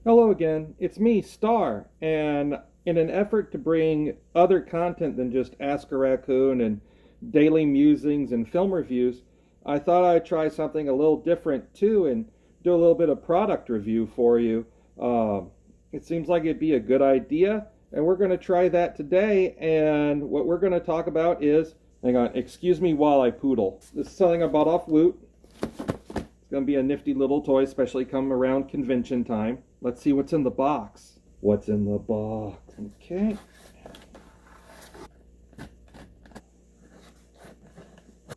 Hello again, it's me, Star, and in an effort to bring other content than just Ask a Raccoon and daily musings and film reviews, I thought I'd try something a little different too and do a little bit of product review for you. It seems like it'd be a good idea, and we're going to try that today. And what we're going to talk about is, hang on, excuse me while I poodle. This is something I bought off Woot. It's going to be a nifty little toy, especially come around convention time. Let's see what's in the box. What's in the box? Okay.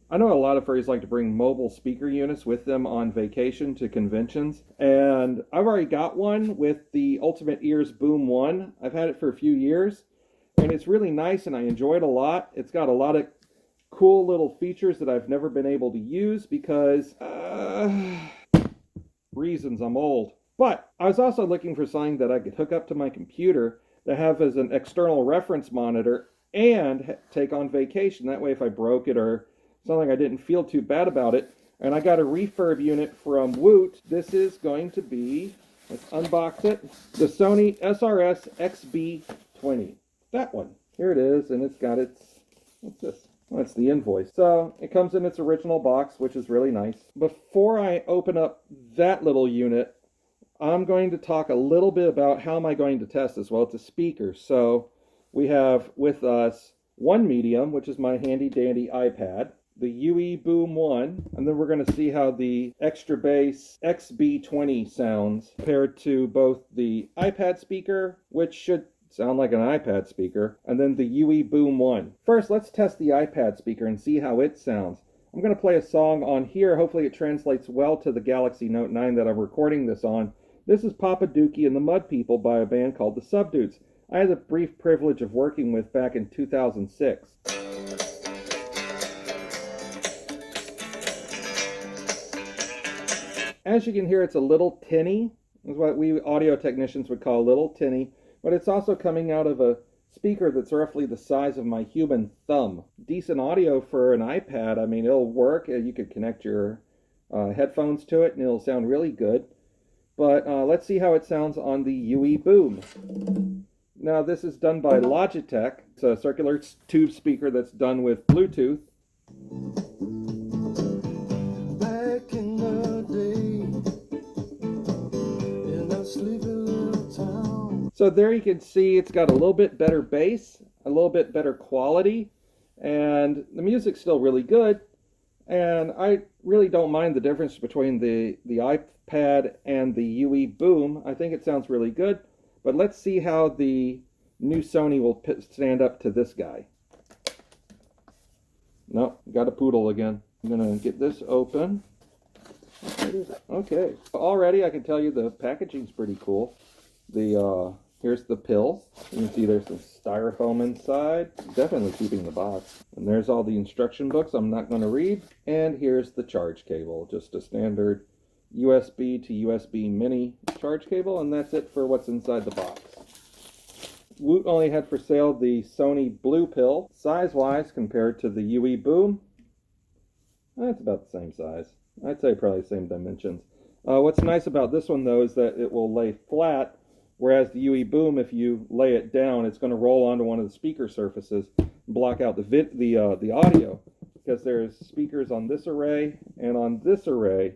I know a lot of furries like to bring mobile speaker units with them on vacation to conventions, and I've already got one with the Ultimate Ears Boom 1. I've had it for a few years, and it's really nice, and I enjoy it a lot. It's got a lot of cool little features that I've never been able to use because reasons, I'm old. But I was also looking for something that I could hook up to my computer to have as an external reference monitor and take on vacation. That way, if I broke it or something, I didn't feel too bad about it. And I got a refurb unit from Woot. This is going to be, let's unbox it, the Sony SRS XB-20. That one. Here it is, and it's got its, what's this? Well, that's the invoice. So it comes in its original box, which is really nice. Before I open up that little unit, I'm going to talk a little bit about how am I going to test this. Well, it's a speaker. So we have with us one medium, which is my handy dandy iPad, the UE Boom 1, and then we're going to see how the extra bass XB-20 sounds compared to both the iPad speaker, which should sound like an iPad speaker, and then the UE Boom 1. First, let's test the iPad speaker and see how it sounds. I'm going to play a song on here. Hopefully it translates well to the Galaxy Note 9 that I'm recording this on. This is Papa Dookie and the Mud People by a band called the Subdudes. I had the brief privilege of working with back in 2006. As you can hear, it's a little tinny. It's what we audio technicians would call a little tinny, but it's also coming out of a speaker that's roughly the size of my human thumb. Decent audio for an iPad. I mean, it'll work. You could connect your headphones to it and it'll sound really good. But let's see how it sounds on the UE Boom. Now, this is done by Logitech. It's a circular tube speaker that's done with Bluetooth. Back in the day, in a sleepy little town. So there you can see it's got a little bit better bass, a little bit better quality, and the music's still really good. And I really don't mind the difference between the iPad and the UE Boom. I think it sounds really good. But let's see how the new Sony will stand up to this guy. Nope, got a poodle again. I'm going to get this open. Okay. Already I can tell you the packaging's pretty cool. Here's the pill. You can see there's some styrofoam inside. Definitely keeping the box. And there's all the instruction books I'm not going to read. And here's the charge cable. Just a standard USB to USB mini charge cable. And that's it for what's inside the box. Woot only had for sale the Sony Blue Pill. Size-wise, compared to the UE Boom, that's about the same size. I'd say probably the same dimensions. What's nice about this one, though, is that it will lay flat. Whereas the UE Boom, if you lay it down, it's going to roll onto one of the speaker surfaces and block out the audio, because there's speakers on this array and on this array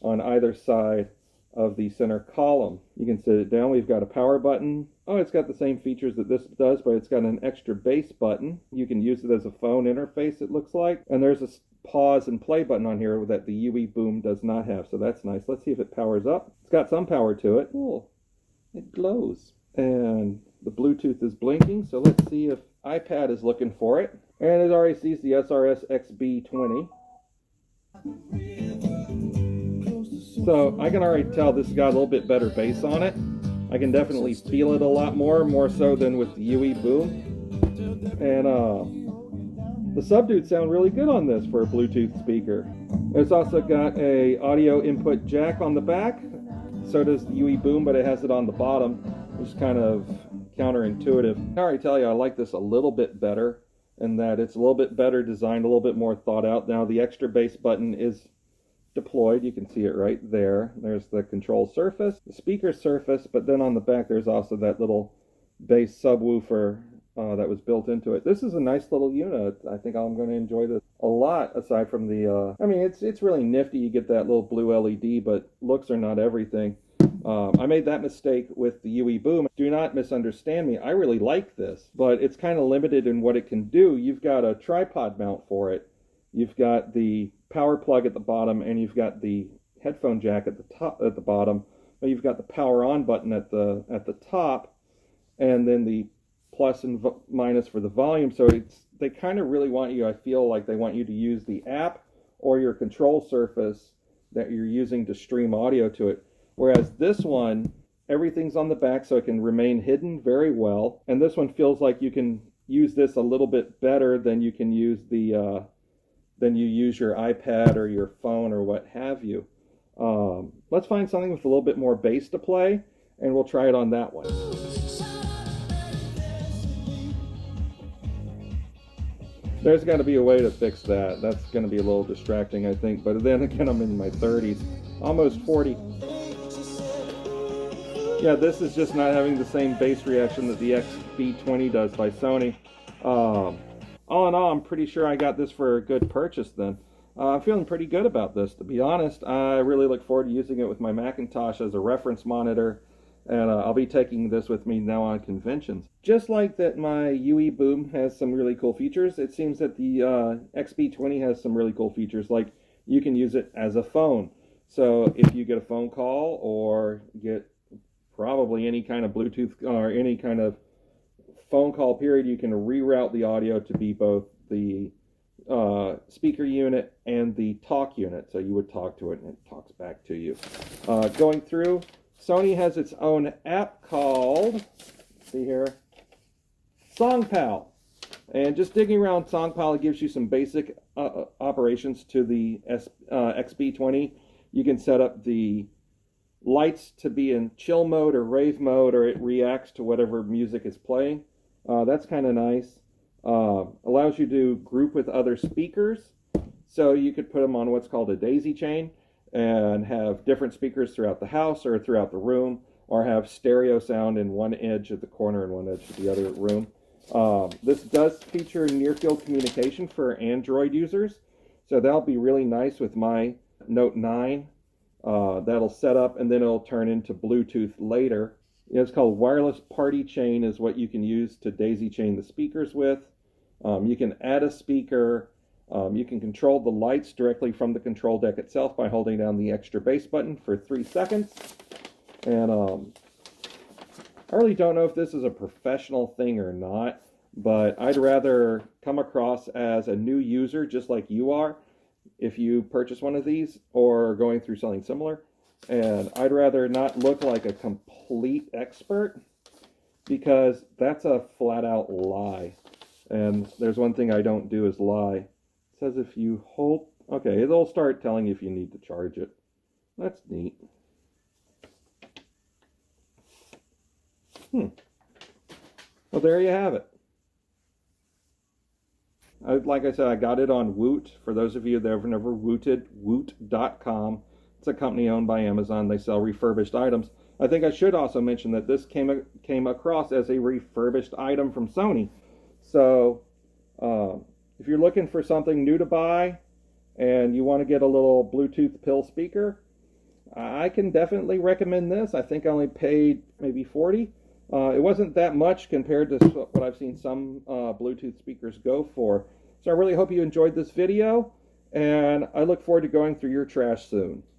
on either side of the center column. You can sit it down. We've got a power button. Oh, it's got the same features that this does, but it's got an extra bass button. You can use it as a phone interface, it looks like. And there's a pause and play button on here that the UE Boom does not have, so that's nice. Let's see if it powers up. It's got some power to it. Cool. It glows. And the Bluetooth is blinking, so let's see if iPad is looking for it. And it already sees the SRS XB-20. So I can already tell this has got a little bit better bass on it. I can definitely feel it a lot more so than with the UE Boom. And the Subdudes sound really good on this for a Bluetooth speaker. It's also got a audio input jack on the back. So does the UE Boom, but it has it on the bottom, which is kind of counterintuitive. I already tell you, I like this a little bit better, in that it's a little bit better designed, a little bit more thought out. Now, the extra bass button is deployed. You can see it right there. There's the control surface, the speaker surface, but then on the back there's also that little bass subwoofer that was built into it. This is a nice little unit. I think I'm going to enjoy this a lot, aside from the, I mean, it's really nifty. You get that little blue LED, but looks are not everything. I made that mistake with the UE Boom. Do not misunderstand me. I really like this, but it's kind of limited in what it can do. You've got a tripod mount for it. You've got the power plug at the bottom, and you've got the headphone jack at the top, at the bottom. But you've got the power on button at the top, and then the plus and minus for the volume. So they kind of really want you, I feel like they want you to use the app or your control surface that you're using to stream audio to it. Whereas this one, everything's on the back so it can remain hidden very well. And this one feels like you can use this a little bit better than you can use the than you use your iPad or your phone or what have you. Let's find something with a little bit more bass to play, and we'll try it on that one. There's got to be a way to fix that. That's going to be a little distracting, I think. But then again, I'm in my 30s, almost 40. Yeah, this is just not having the same bass reaction that the XB-20 does by Sony. All in all, I'm pretty sure I got this for a good purchase then. I'm feeling pretty good about this, to be honest. I really look forward to using it with my Macintosh as a reference monitor, and I'll be taking this with me now on conventions. Just like that my UE Boom has some really cool features, it seems that the XB-20 has some really cool features, like you can use it as a phone. So if you get a phone call or get probably any kind of Bluetooth or any kind of phone call period, you can reroute the audio to be both the speaker unit and the talk unit. So you would talk to it and it talks back to you. Going through, Sony has its own app called, see here, SongPal. And just digging around SongPal, it gives you some basic operations to the XB-20. You can set up the lights to be in chill mode or rave mode, or it reacts to whatever music is playing. That's kind of nice. Allows you to group with other speakers, so you could put them on what's called a daisy chain and have different speakers throughout the house or throughout the room, or have stereo sound in one edge of the corner and one edge of the other room. This does feature near-field communication for Android users, so that'll be really nice with my Note 9. That'll set up and then it'll turn into Bluetooth later. It's called wireless party chain, is what you can use to daisy chain the speakers with. You can add a speaker. You can control the lights directly from the control deck itself by holding down the extra bass button for 3 seconds. And I really don't know if this is a professional thing or not, but I'd rather come across as a new user just like you are if you purchase one of these or going through something similar. And I'd rather not look like a complete expert, because that's a flat-out lie. And there's one thing I don't do is lie. It says if you hold... Okay, it'll start telling you if you need to charge it. That's neat. Well, there you have it. Like I said, I got it on Woot. For those of you that have never wooted, woot.com. It's a company owned by Amazon. They sell refurbished items. I think I should also mention that this came across as a refurbished item from Sony. So if you're looking for something new to buy and you want to get a little Bluetooth pill speaker, I can definitely recommend this. I think I only paid maybe $40. It wasn't that much compared to what I've seen some Bluetooth speakers go for. So I really hope you enjoyed this video, and I look forward to going through your trash soon.